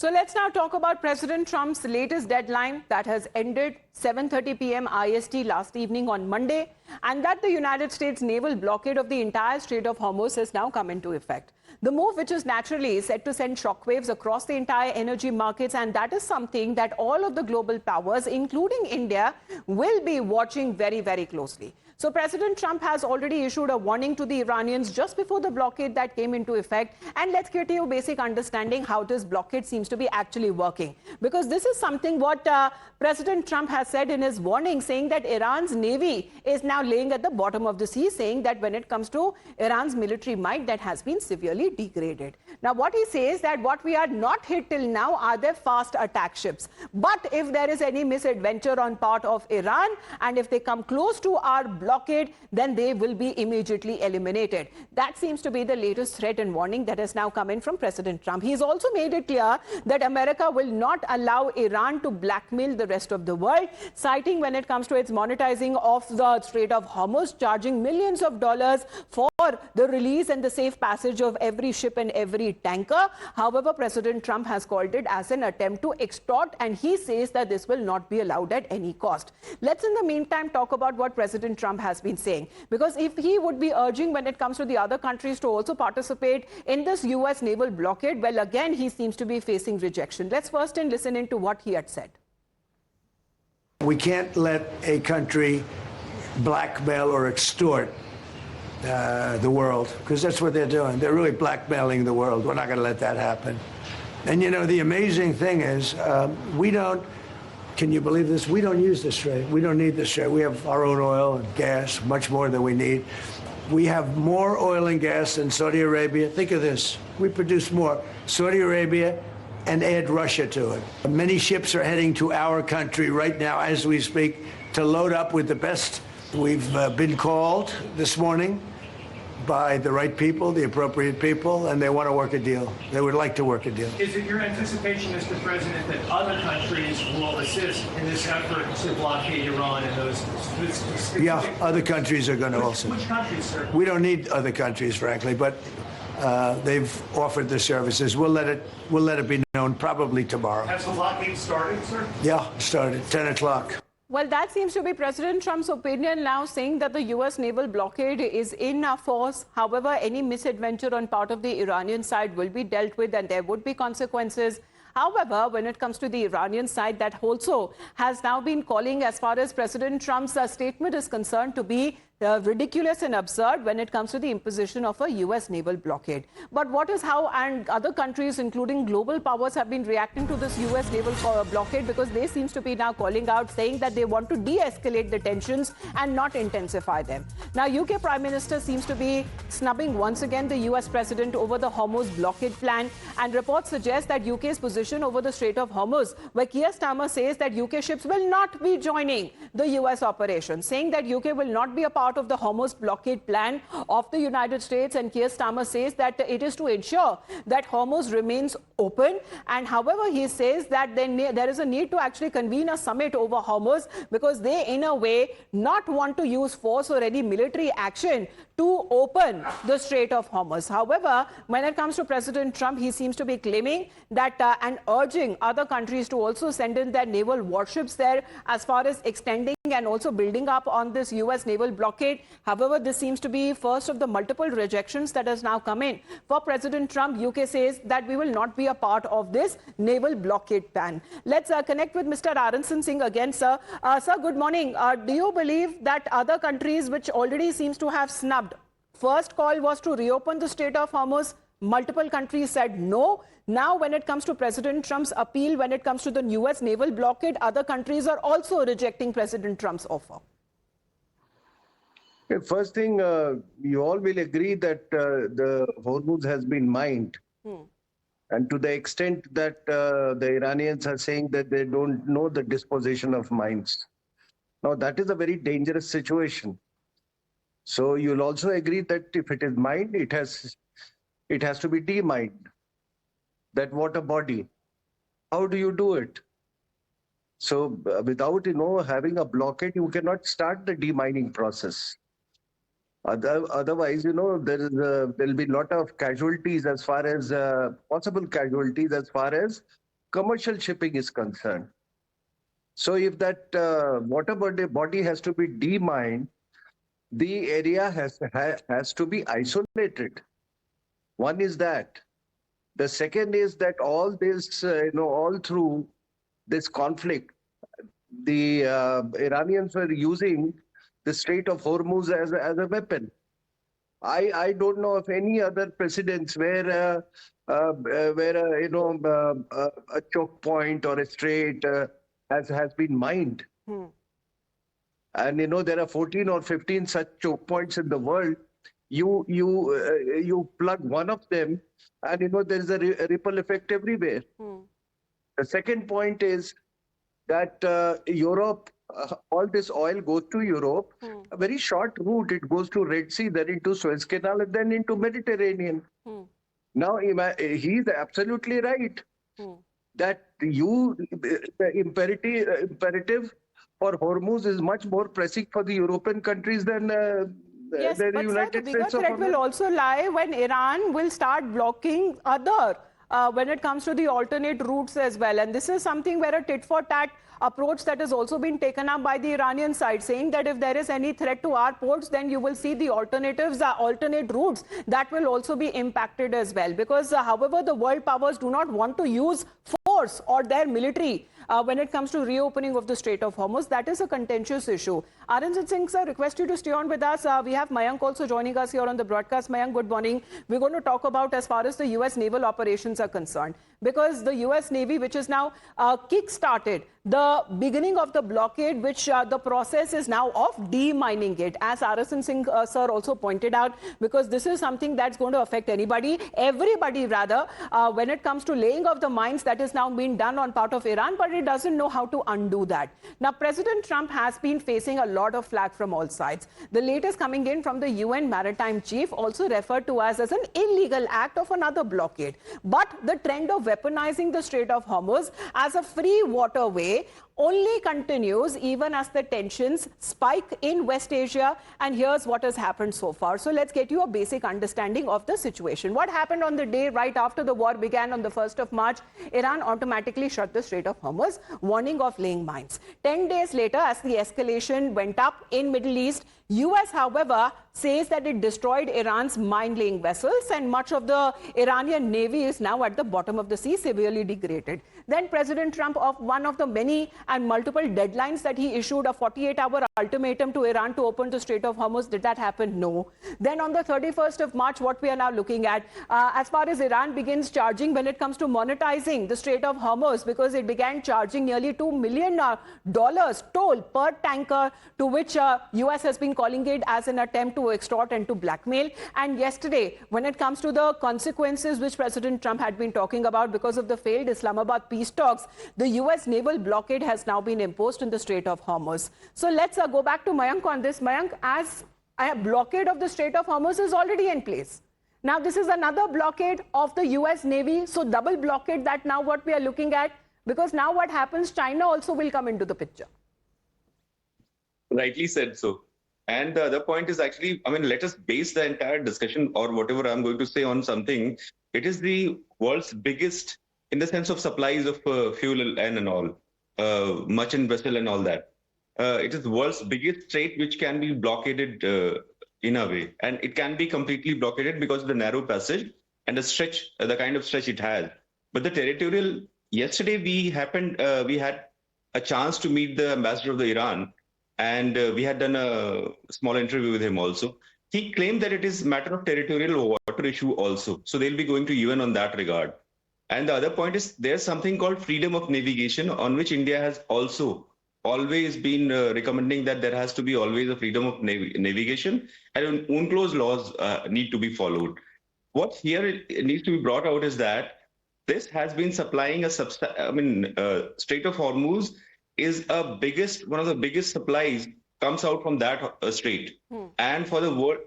So let's now talk about President Trump's latest deadline that has ended 7:30 p.m. IST last evening on Monday, and that the United States naval blockade of the entire Strait of Hormuz has now come into effect. The move, which is naturally set to send shockwaves across the entire energy markets, and that is something that all of the global powers, including India, will be watching very, very closely. So President Trump has already issued a warning to the Iranians just before the blockade that came into effect. And let's get you a basic understanding how this blockade seems to be actually working. Because this is something what President Trump has said in his warning, saying that Iran's navy is now laying at the bottom of the sea, saying that when it comes to Iran's military might, that has been severely degraded. Now, what he says that what we are not hit till now are their fast attack ships. But if there is any misadventure on part of Iran, and if they come close to our blockade, then they will be immediately eliminated. That seems to be the latest threat and warning that has now come in from President Trump. He's also made it clear that America will not allow Iran to blackmail the rest of the world, citing when it comes to its monetizing of the Strait of Hormuz, charging millions of dollars for the release and the safe passage of every ship and every tanker. However, President Trump has called it as an attempt to extort, and he says that this will not be allowed at any cost. Let's in the meantime talk about what President Trump has been saying, because if he would be urging when it comes to the other countries to also participate in this US naval blockade, well, again, he seems to be facing rejection. Let's first listen into what he had said. We can't let a country blackmail or extort the world, because that's what they're doing. They're really blackmailing the world. We're not going to let that happen. And you know, the amazing thing is we don't, can you believe this? We don't use the Strait. We don't need the Strait. We have our own oil and gas, much more than we need. We have more oil and gas than Saudi Arabia. Think of this. We produce more. Saudi Arabia, and add Russia to it. Many ships are heading to our country right now as we speak to load up with the best. We've been called this morning by the right people, the appropriate people, and they want to work a deal. They would like to work a deal. Is it your anticipation, Mr. President, that other countries will assist in this effort to blockade Iran and those specific... Yeah, other countries are going to also. Which countries, sir? We don't need other countries, frankly, but they've offered the services. We'll let it be known probably tomorrow. Has the blockade started, sir? Yeah, started 10 o'clock. Well, that seems to be President Trump's opinion now, saying that the U.S. naval blockade is in force. However, any misadventure on part of the Iranian side will be dealt with and there would be consequences. However, when it comes to the Iranian side, that also has now been calling, as far as President Trump's statement is concerned, to be ridiculous and absurd when it comes to the imposition of a U.S. naval blockade. But what is how and other countries, including global powers, have been reacting to this U.S. naval blockade, because they seems to be now calling out, saying that they want to de-escalate the tensions and not intensify them. Now, UK Prime Minister seems to be snubbing once again the U.S. President over the Hormuz blockade plan, and reports suggest that UK's position over the Strait of Hormuz, where Keir Starmer says that UK ships will not be joining the U.S. operation, saying that UK will not be a part of the Hormuz blockade plan of the United States. And Keir Starmer says that it is to ensure that Hormuz remains open. And however, he says that there is a need to actually convene a summit over Hormuz, because they, in a way, not want to use force or any military action to open the Strait of Hormuz. However, when it comes to President Trump, he seems to be claiming that and urging other countries to also send in their naval warships there, as far as extending and also building up on this U.S. naval blockade. However, this seems to be first of the multiple rejections that has now come in. For President Trump, UK says that we will not be a part of this naval blockade plan. Let's connect with Mr. Aronson Singh again, sir. Sir, good morning. Do you believe that other countries, which already seems to have snubbed, first call was to reopen the Strait of Hormuz, multiple countries said no. Now, when it comes to President Trump's appeal, when it comes to the U.S. naval blockade, other countries are also rejecting President Trump's offer. First thing, you all will agree that the Hormuz has been mined. And to the extent that the Iranians are saying that they don't know the disposition of mines. Now, that is a very dangerous situation. So you'll also agree that if it is mined, it has to be demined. That water body. How do you do it? So without, having a blockade, you cannot start the demining process. Otherwise, there'll be a lot of casualties, as far as possible casualties, as far as commercial shipping is concerned. So if that water body has to be demined, the area has to be isolated. One is that. The second is that all this, all through this conflict, the Iranians were using the Strait of Hormuz as a weapon. I don't know of any other precedents where a choke point or a strait has been mined. And there are 14 or 15 such choke points in the world. You plug one of them, and there is a ripple effect everywhere. The second point is that Europe, all this oil goes to Europe, a very short route. It goes to Red Sea, then into Suez Canal, and then into Mediterranean. Now, he's absolutely right that the imperative for Hormuz is much more pressing for the European countries than Yes, the but United sir, the bigger States of threat will America. also lie when Iran will start blocking when it comes to the alternate routes as well. And this is something where a tit-for-tat approach that has also been taken up by the Iranian side, saying that if there is any threat to our ports, then you will see the alternate routes that will also be impacted as well. Because however, the world powers do not want to use force or their military when it comes to reopening of the Strait of Hormuz. That is a contentious issue. Aranjit Singh, sir, request you to stay on with us. We have Mayank also joining us here on the broadcast. Mayank, good morning. We're going to talk about as far as the U.S. naval operations are concerned, because the U.S. Navy, which is now kick-started the beginning of the blockade, which the process is now of demining it, as Aranjit Singh, sir, also pointed out, because this is something that's going to affect everybody rather, when it comes to laying of the mines that is now being done on part of Iran, but it doesn't know how to undo that. Now, President Trump has been facing a lot of flack from all sides. The latest coming in from the UN maritime chief, also referred to as an illegal act of another blockade. But the trend of weaponizing the Strait of Hormuz as a free waterway only continues even as the tensions spike in West Asia. And here's what has happened so far. So let's get you a basic understanding of the situation. What happened on the day right after the war began on the 1st of March? Iran automatically shut the Strait of Hormuz, warning of laying mines. 10 days later, as the escalation went up in Middle East, US, however, says that it destroyed Iran's mine-laying vessels, and much of the Iranian navy is now at the bottom of the sea, severely degraded. Then President Trump, of one of the many and multiple deadlines that he issued, a 48-hour ultimatum to Iran to open the Strait of Hormuz. Did that happen? No. Then on the 31st of March, what we are now looking at, as far as Iran begins charging when it comes to monetizing the Strait of Hormuz, because it began charging nearly $2 million toll per tanker, to which US has been calling it as an attempt to extort and to blackmail. And yesterday, when it comes to the consequences which President Trump had been talking about because of the failed Islamabad peace talks, the US naval blockade has now been imposed in the Strait of Hormuz. So let's go back to Mayank on this. Mayank, as a blockade of the Strait of Hormuz is already in place. Now, this is another blockade of the US Navy. So double blockade, that now what we are looking at, because now what happens, China also will come into the picture. Rightly said so. And the other point is actually, let us base the entire discussion or whatever I'm going to say on something. It is the world's biggest, in the sense of supplies of fuel and all, merchant vessel and all that. It is the world's biggest strait which can be blockaded in a way. And it can be completely blockaded because of the narrow passage and the stretch, the kind of stretch it has. But the territorial, yesterday we had a chance to meet the ambassador of the Iran, and we had done a small interview with him also. He claimed that it is a matter of territorial water issue also. So they'll be going to UN on that regard. And the other point is there's something called freedom of navigation, on which India has also always been recommending that there has to be always a freedom of navigation, and UNCLOS laws need to be followed. What here needs to be brought out is that this has been supplying Strait of Hormuz is one of the biggest supplies comes out from that strait. And for the world,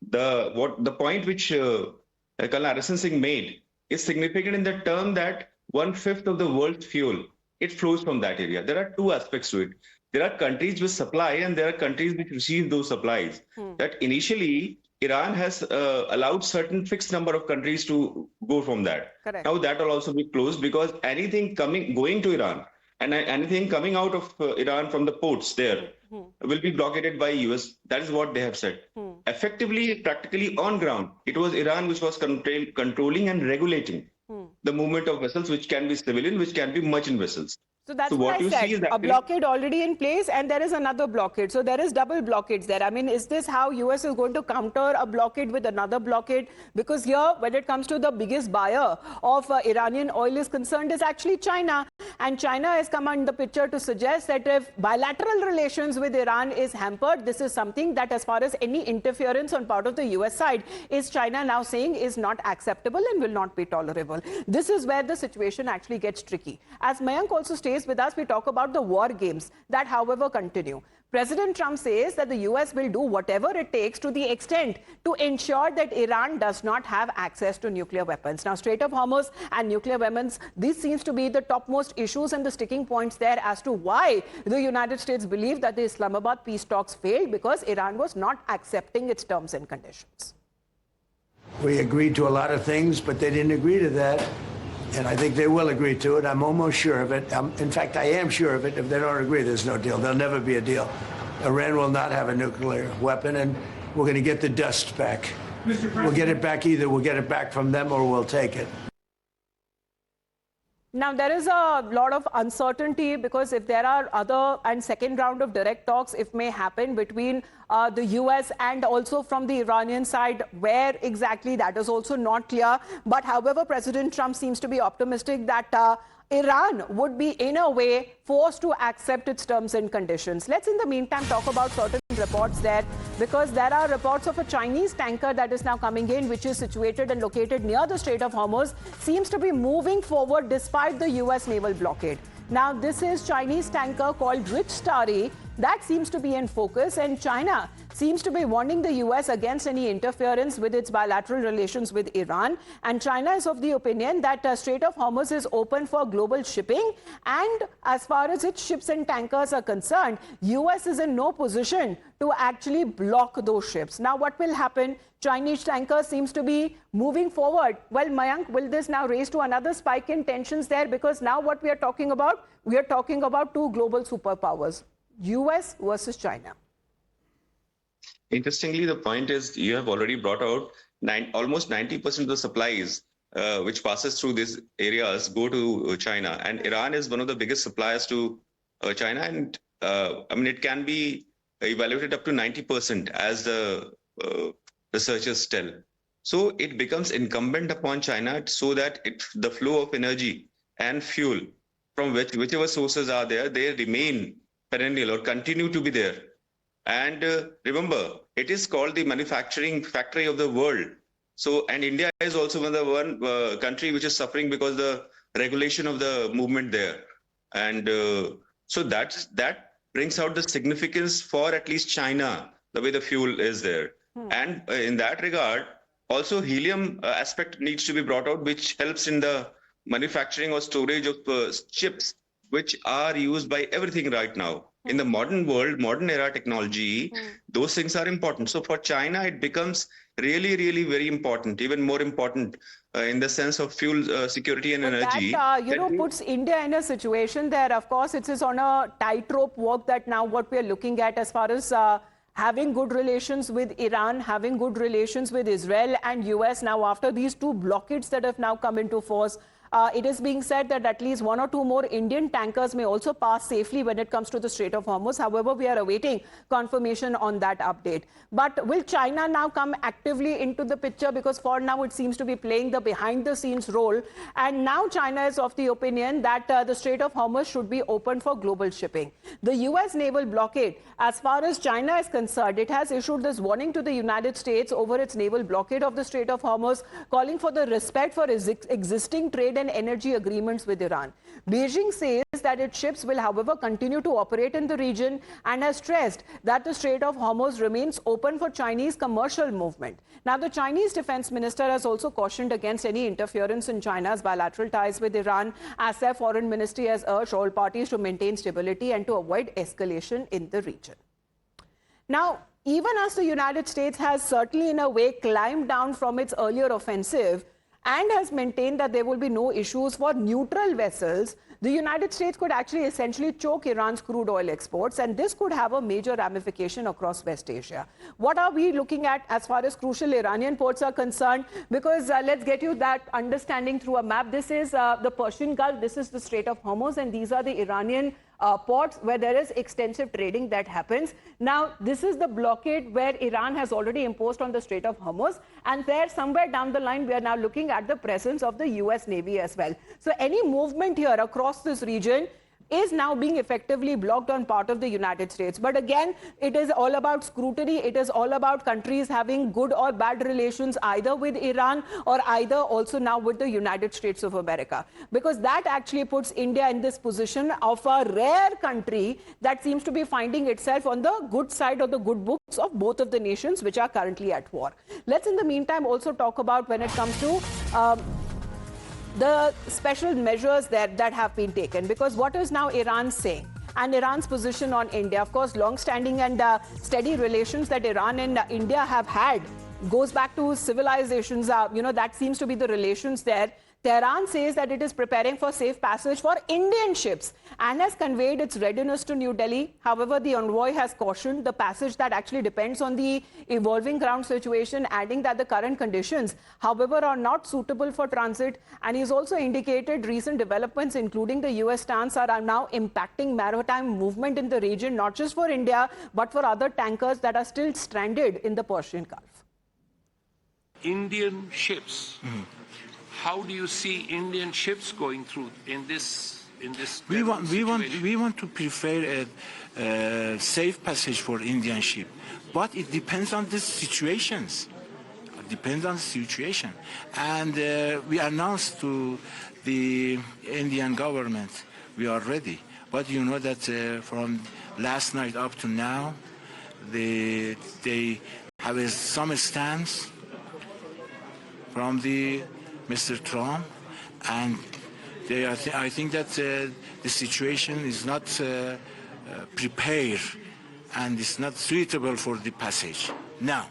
the point which Colonel Aranjit Singh made is significant in the term that 1/5 of the world's fuel, it flows from that area. There are two aspects to it. There are countries with supply and there are countries which receive those supplies. That initially Iran has allowed certain fixed number of countries to go from that. Correct. Now that will also be closed because anything going to Iran and anything coming out of Iran from the ports there will be blockaded by US. That is what they have said. Effectively, practically on ground, it was Iran which was controlling and regulating the movement of vessels, which can be civilian, which can be merchant vessels. So that's So what what I you said. see is A actually- blockade already in place, and there is another blockade. So there is double blockades there. I mean, is this how US is going to counter a blockade with another blockade? Because here, when it comes to the biggest buyer of Iranian oil is concerned, is actually China. And China has come in the picture to suggest that if bilateral relations with Iran is hampered, this is something that, as far as any interference on part of the US side, is China now saying is not acceptable and will not be tolerable. This is where the situation actually gets tricky. As Mayank also stays with us, we talk about the war games that, however, continue. President Trump says that the US will do whatever it takes to the extent to ensure that Iran does not have access to nuclear weapons. Now, Strait of Hormuz and nuclear weapons, this seems to be the topmost issues and the sticking points there as to why the United States believe that the Islamabad peace talks failed, because Iran was not accepting its terms and conditions. We agreed to a lot of things, but they didn't agree to that. And I think they will agree to it. I'm almost sure of it. In fact, I am sure of it. If they don't agree, there's no deal. There'll never be a deal. Iran will not have a nuclear weapon, and we're going to get the dust back. We'll get it back either. We'll get it back from them or we'll take it. Now, there is a lot of uncertainty because if there are other and second round of direct talks, if may happen between the US and also from the Iranian side, where exactly, that is also not clear. But however, President Trump seems to be optimistic that Iran would be, in a way, forced to accept its terms and conditions. Let's, in the meantime, talk about certain reports there, because there are reports of a Chinese tanker that is now coming in, which is situated and located near the Strait of Hormuz, seems to be moving forward despite the US naval blockade. Now, this is Chinese tanker called Rich Starry that seems to be in focus, and China seems to be warning the US against any interference with its bilateral relations with Iran. And China is of the opinion that Strait of Hormuz is open for global shipping, and as far as its ships and tankers are concerned, US is in no position to actually block those ships. Now, what will happen? Chinese tanker seems to be moving forward. Well, Mayank, will this now raise to another spike in tensions there? Because now what we are talking about two global superpowers, US versus China. Interestingly, the point is you have already brought out almost 90% of the supplies which passes through these areas go to China, and Iran is one of the biggest suppliers to China, and I mean it can be evaluated up to 90% as the researchers tell. So it becomes incumbent upon China so that the flow of energy and fuel from whichever sources are there, they remain perennial or continue to be there. And remember, it is called the manufacturing factory of the world. So, and India is also one country which is suffering because the regulation of the movement there. And so that brings out the significance for at least China, the way the fuel is there. And in that regard, also helium aspect needs to be brought out, which helps in the manufacturing or storage of chips, which are used by everything right now. In the modern world, modern era technology, those things are important. So for China, it becomes really, really very important, even more important in the sense of fuel security and energy. That, puts India in a situation there. Of course, it is on a tightrope walk that now what we are looking at as far as having good relations with Iran, having good relations with Israel and US. Now, after these two blockades that have now come into force, it is being said that at least one or two more Indian tankers may also pass safely when it comes to the Strait of Hormuz. However, we are awaiting confirmation on that update. But will China now come actively into the picture? Because for now, it seems to be playing the behind-the-scenes role. And now China is of the opinion that the Strait of Hormuz should be open for global shipping. The US naval blockade, as far as China is concerned, it has issued this warning to the United States over its naval blockade of the Strait of Hormuz, calling for the respect for existing trade and energy agreements with Iran. Beijing says that its ships will, however, continue to operate in the region and has stressed that the Strait of Hormuz remains open for Chinese commercial movement. Now, the Chinese defense minister has also cautioned against any interference in China's bilateral ties with Iran, as their foreign ministry has urged all parties to maintain stability and to avoid escalation in the region. Now, even as the United States has certainly in a way climbed down from its earlier offensive and has maintained that there will be no issues for neutral vessels, the United States could actually essentially choke Iran's crude oil exports, and this could have a major ramification across West Asia. What are we looking at as far as crucial Iranian ports are concerned? Because let's get you that understanding through a map. This is the Persian Gulf, this is the Strait of Hormuz, and these are the Iranian ports where there is extensive trading that happens. Now, this is the blockade where Iran has already imposed on the Strait of Hormuz, and there somewhere down the line we are now looking at the presence of the US Navy as well. So any movement here across this region is now being effectively blocked on part of the United States. But again, it is all about scrutiny. It is all about countries having good or bad relations either with Iran or either also now with the United States of America. Because that actually puts India in this position of a rare country that seems to be finding itself on the good side of the good books of both of the nations which are currently at war. Let's in the meantime also talk about when it comes to the special measures that have been taken, because what is now Iran saying and Iran's position on India? Of course, long-standing and steady relations that Iran and India have had goes back to civilizations. That seems to be the relations there. Tehran says that it is preparing for safe passage for Indian ships and has conveyed its readiness to New Delhi. However, the envoy has cautioned the passage that actually depends on the evolving ground situation, adding that the current conditions, however, are not suitable for transit. And he's also indicated recent developments, including the US stance, are now impacting maritime movement in the region, not just for India, but for other tankers that are still stranded in the Persian Gulf. Indian ships. How do you see Indian ships going through in this? We want to prefer a safe passage for Indian ship, but it depends on the situations. It depends on the situation, and we announced to the Indian government we are ready. But you know that from last night up to now, they have some stance from the Mr. Trump, and I think that the situation is not prepared and it's not suitable for the passage now.